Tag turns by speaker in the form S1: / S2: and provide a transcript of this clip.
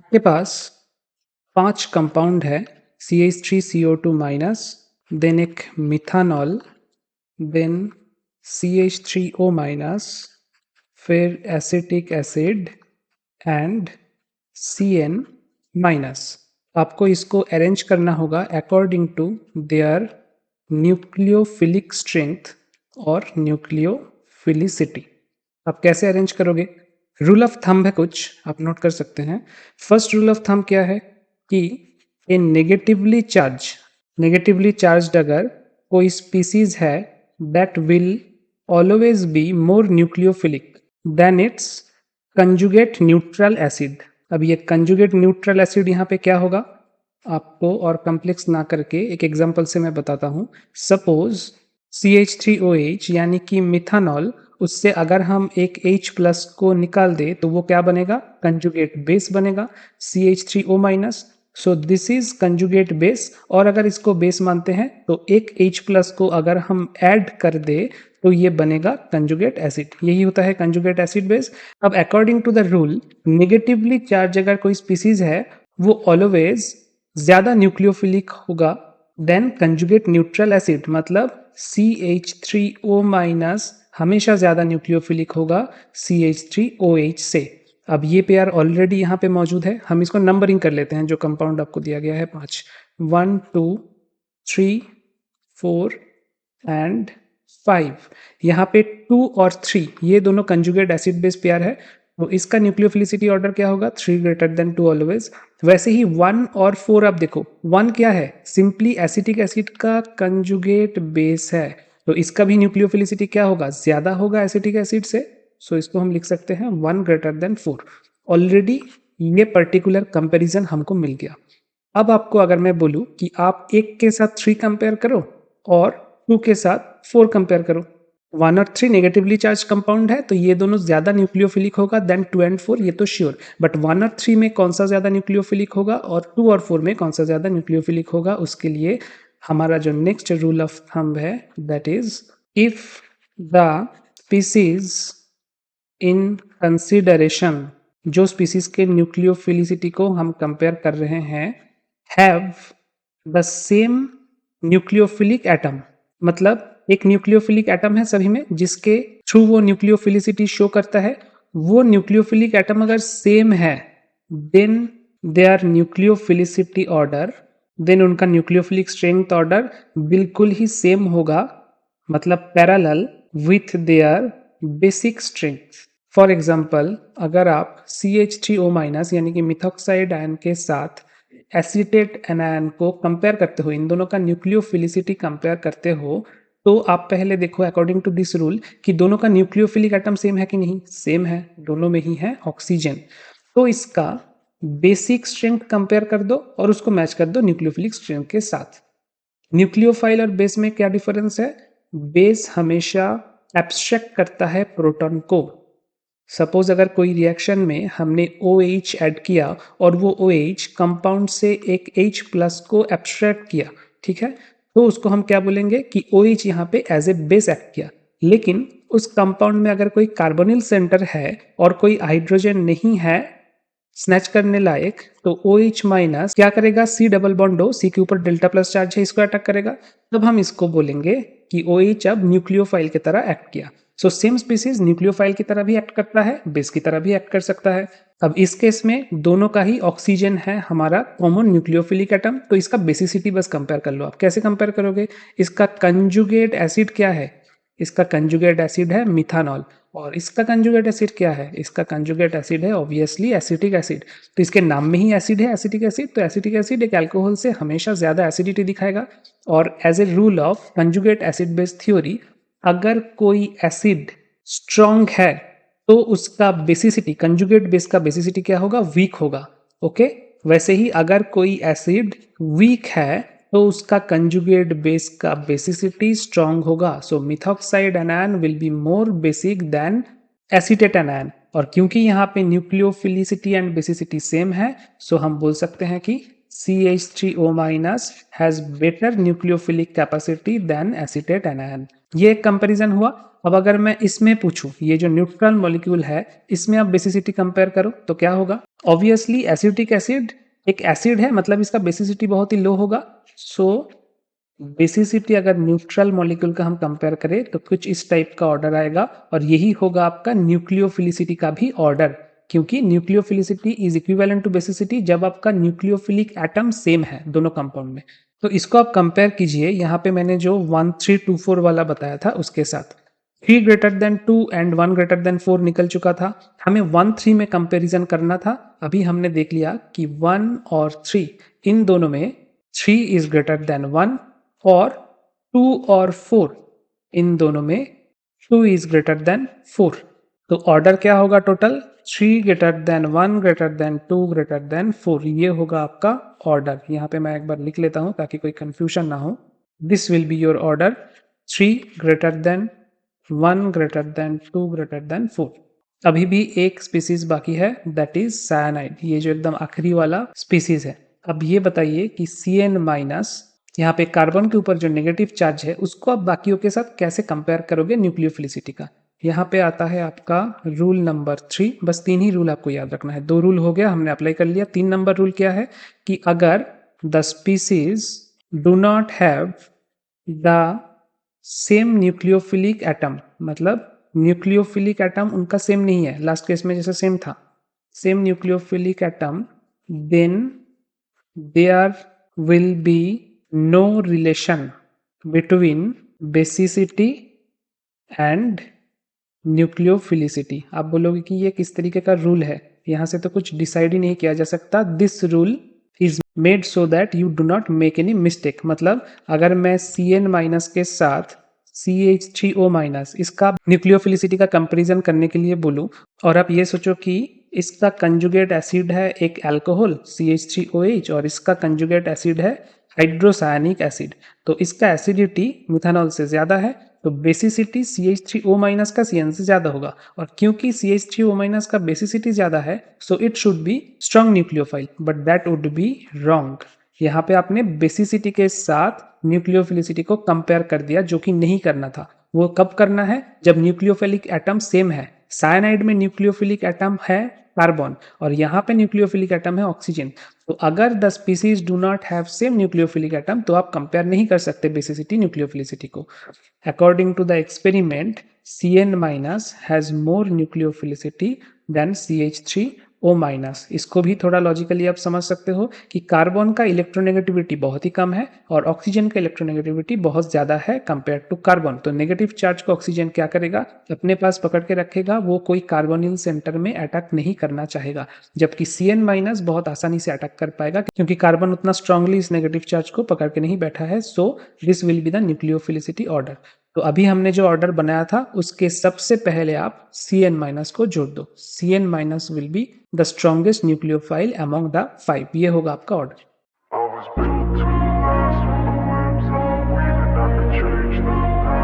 S1: आपके पास 5 कंपाउंड है CH3CO2 minus, then एक मिथानॉल, देन CH3O माइनस, फिर acetic acid and CN minus. आपको इसको अरेंज करना होगा according to their nucleophilic strength और न्यूक्लियोफिलिसिटी। आप कैसे अरेंज करोगे? रूल ऑफ थंब है कुछ, आप नोट कर सकते हैं। फर्स्ट रूल ऑफ थंब क्या है कि ए नेगेटिवली चार्ज्ड अगर कोई स्पीसीज है that will always be more nucleophilic than its conjugate neutral acid. अब ये कंजुगेट न्यूट्रल एसिड यहाँ पे क्या होगा, आपको और कॉम्प्लेक्स ना करके एक एग्जांपल से मैं बताता हूँ। सपोज CH3OH यानी कि मिथानॉल, उससे अगर हम एक H प्लस को निकाल दे तो वो क्या बनेगा? कंजुगेट बेस बनेगा CH3O minus. So this is conjugate base. और अगर इसको बेस मानते हैं तो एक H प्लस को अगर हम ऐड कर दे तो ये बनेगा कंजुगेट एसिड। यही होता है कंजुगेट एसिड बेस। अब according to the rule, negatively charge अगर कोई स्पीसीज है वो ऑलवेज ज्यादा न्यूक्लियोफिलिक होगा देन कंजुगेट न्यूट्रल एसिड, मतलब CH3O माइनस हमेशा ज्यादा न्यूक्लियोफिलिक होगा CH3OH से। अब ये पेयर ऑलरेडी यहाँ पे मौजूद है, हम इसको नंबरिंग कर लेते हैं। जो कंपाउंड आपको दिया गया है 5, 1 2 3 4 एंड 5। यहाँ पे 2 और 3 ये दोनों कंजुगेट एसिड बेस पेयर है, तो इसका न्यूक्लियोफिलिसिटी ऑर्डर क्या होगा? 3 ग्रेटर देन 2 ऑलवेज। वैसे ही 1 और 4, आप देखो 1 क्या है? सिंपली एसिटिक एसिड का कंजुगेट बेस है, तो इसका भी न्यूक्लियोफिलिसिटी क्या होगा? ज्यादा होगा एसिटिक एसिड से। सो इसको हम लिख सकते हैं 1 ग्रेटर देन 4। ऑलरेडी ये पर्टिकुलर कंपैरिजन हमको मिल गया। अब आपको अगर मैं बोलूं कि आप 1 के साथ 3 कंपेयर करो और 2 के साथ 4 कंपेयर करो, 1 और 3 नेगेटिवली चार्ज कंपाउंड है तो ये दोनों ज्यादा न्यूक्लियोफिलिक होगा देन 2 एंड 4, ये तो श्योर। बट 1 और 3 में कौन सा ज्यादा न्यूक्लियोफिलिक होगा और 2 और 4 में कौन सा ज्यादा न्यूक्लियोफिलिक होगा, उसके लिए हमारा जो नेक्स्ट रूल ऑफ थंब है that is if the species in consideration, जो स्पीसीज के न्यूक्लियोफिलिसिटी को हम कंपेयर कर रहे हैं, have the same nucleophilic atom, मतलब एक न्यूक्लियोफिलिक एटम है सभी में जिसके थ्रू वो न्यूक्लियोफिलिसिटी शो करता है, वो न्यूक्लियोफिलिक एटम अगर सेम है then their nucleophilicity order, then उनका न्यूक्लियोफिलिक स्ट्रेंथ ऑर्डर बिल्कुल ही सेम होगा, मतलब parallel with their basic strength. For example, अगर आप CH3O माइनस यानी कि मिथॉक्साइड आयन के साथ एसीटेट एनायन को कंपेयर करते हो, इन दोनों का न्यूक्लियोफिलिसिटी कंपेयर करते हो, तो आप पहले देखो अकॉर्डिंग टू दिस रूल कि दोनों का न्यूक्लियोफिलिक एटम सेम है कि नहीं? सेम है, दोनों में ही है ऑक्सीजन। तो इसका बेसिक स्ट्रेंथ कंपेयर कर दो और उसको मैच कर दो न्यूक्लियोफिलिक स्ट्रेंथ के साथ। न्यूक्लियोफाइल और बेस में क्या डिफरेंस है? बेस हमेशा एब्स्ट्रैक्ट करता है प्रोटॉन को। सपोज अगर कोई रिएक्शन में हमने OH ऐड किया और वो OH कंपाउंड से एक H प्लस को एब्स्ट्रैक्ट किया, ठीक है, तो उसको हम क्या बोलेंगे कि OH यहाँ पे एज ए बेस एक्ट किया। लेकिन उस कंपाउंड में अगर कोई कार्बोनिल सेंटर है और कोई हाइड्रोजन नहीं है स्नैच करने लायक, तो OH माइनस क्या करेगा? C double bond O, C के ऊपर डेल्टा प्लस चार्ज है, इसको अटैक करेगा। तब हम इसको बोलेंगे कि OH अब न्यूक्लियोफाइल की तरह एक्ट किया। सो सेम स्पीसीज न्यूक्लियोफाइल की तरह भी एक्ट करता है, बेस की तरह भी एक्ट कर सकता है। अब इस केस में दोनों का ही ऑक्सीजन है हमारा कॉमन न्यूक्लियोफिलिक एटम, तो इसका बेसिसिटी बस कंपेयर कर लो। आप कैसे कंपेयर करोगे? इसका कंजुगेट एसिड क्या है? इसका कंजुगेट एसिड है मिथानॉल। और इसका कंजुगेट एसिड क्या है? इसका कंजुगेट एसिड है ऑब्वियसली एसिटिक एसिड। तो इसके नाम में ही एसिड है एसिटिक एसिड, तो एसिटिक एसिड एक अल्कोहल से हमेशा ज्यादा एसिडिटी दिखाएगा। और as a rule of conjugate acid based theory, अगर कोई एसिड स्ट्रॉन्ग है तो उसका बेसिसिटी, कंजुगेट बेस का बेसिसिटी क्या होगा? वीक होगा। ओके, वैसे ही अगर कोई एसिड वीक है तो उसका कंजुगेट बेस का बेसिसिटी स्ट्रॉन्ग होगा। So methoxide anion will be more basic than acetate anion. और क्योंकि यहाँ पे न्यूक्लियोफिलिसिटी एंड बेसिसिटी सेम है, सो हम बोल सकते हैं कि CH3O minus has better nucleophilic capacity than acetate anion. ये एक कंपैरिजन हुआ। अब अगर मैं इसमें पूछूं, ये जो न्यूट्रल मॉलिक्यूल है इसमें आप बेसिसिटी कंपेयर करो तो क्या होगा? ऑब्वियसली एसिटिक एसिड एक एसिड है, मतलब इसका बेसिसिटी बहुत ही लो होगा। सो बेसिसिटी अगर न्यूट्रल मॉलिक्यूल का हम कंपेयर करें तो कुछ इस टाइप का ऑर्डर आएगा, और यही होगा आपका न्यूक्लियोफिलिसिटी का भी ऑर्डर, क्योंकि nucleophilicity is equivalent to basicity जब आपका न्यूक्लियोफिलिक एटम सेम है दोनों कंपाउंड में। तो इसको आप कंपेयर कीजिए, यहाँ पे मैंने जो 1324 वाला बताया था उसके साथ 3 greater than 2 and 1 greater than 4 निकल चुका था। हमें 1 3 में कंपैरिजन करना था। अभी हमने देख लिया कि 1 और 3 इन दोनों में 3 इज ग्रेटर देन 1, और 2 और 4 इन दोनों में 2 इज ग्रेटर देन 4। तो ऑर्डर क्या होगा total? 3 greater than 1 greater than 2 greater than 4, ये होगा आपका ऑर्डर। यहाँ पे मैं एक बार लिख लेता हूँ ताकि कोई कंफ्यूजन ना हो। This will be your order 3 greater than 1 greater than 2 greater than 4। अभी भी एक स्पीसीज बाकी है, दैट इज साइनाइड, ये जो एकदम आखिरी वाला स्पीसीज है। अब ये बताइए कि Cn माइनस, यहाँ पे कार्बन के ऊपर जो नेगेटिव चार्ज है उसको आप बाकियों के साथ कैसे कंपेयर करोगे न्यूक्लियोफिलिसिटी का? यहाँ पे आता है आपका रूल नंबर 3, बस 3 ही रूल आपको याद रखना है। 2 रूल हो गया, हमने अप्लाई कर लिया। 3 नंबर रूल क्या है कि अगर the species do not have the same nucleophilic atom, मतलब न्यूक्लियोफिलिक एटम उनका सेम नहीं है, लास्ट केस में जैसे सेम था, same nucleophilic atom, then there will be no relation between basicity and nucleophilicity. आप बोलोगे कि ये किस तरीके का रूल है, यहाँ से तो कुछ डिसाइड ही नहीं किया जा सकता। This rule is made so that you do not make any mistake. मतलब अगर मैं Cn माइनस के साथ CH3O माइनस इसका न्यूक्लियोफिलिसिटी का कंपैरिजन करने के लिए बोलूं, और आप ये सोचो कि इसका कंजुगेट एसिड है एक अल्कोहल CH3OH और इसका कंजुगेट एसिड है हाइड्रोसायनिक एसिड, तो इसका एसिडिटी मिथानॉल से ज्यादा है, तो बेसिसिटी CH3O माइनस का Cn से ज्यादा होगा। और क्योंकि CH3O माइनस का बेसिसिटी ज्यादा है, so it should be strong nucleophile, but that would be wrong. यहाँ पे आपने बेसिसिटी के साथ न्यूक्लियोफिलिसिटी को कंपेयर कर दिया, जो कि नहीं करना था। वो कब करना है? जब न्यूक्लियोफिलिक एटम सेम है। साइनाइड में न्यूक्लियोफिलिक एटम है कार्बन, और यहाँ पे न्यूक्लियोफिलिक एटम है ऑक्सीजन। तो अगर the species do not have same nucleophilic atom तो आप कंपेयर नहीं कर सकते बेसिसिटी न्यूक्लियोफिलिसिटी को। According to the experiment, Cn minus has more nucleophilicity than CH3O minus. इसको भी थोड़ा लॉजिकली आप समझ सकते हो कि कार्बन का इलेक्ट्रोनेगेटिविटी बहुत ही कम है और ऑक्सीजन का इलेक्ट्रोनेगेटिविटी बहुत ज्यादा है कंपेयर टू कार्बन। तो नेगेटिव चार्ज को ऑक्सीजन क्या करेगा? अपने पास पकड़ के रखेगा, वो कोई कार्बोनिल सेंटर में अटैक नहीं करना चाहेगा, जबकि Cn माइनस बहुत आसानी से अटैक कर पाएगा क्योंकि कार्बन उतना स्ट्रांगली इस नेगेटिव चार्ज को पकड़ के नहीं बैठा है। So this will be the nucleophilicity order. तो अभी हमने जो ऑर्डर बनाया था उसके सबसे पहले आप Cn माइनस को जोड़ दो। Cn minus will be the strongest nucleophile among the 5, ये होगा आपका ऑर्डर।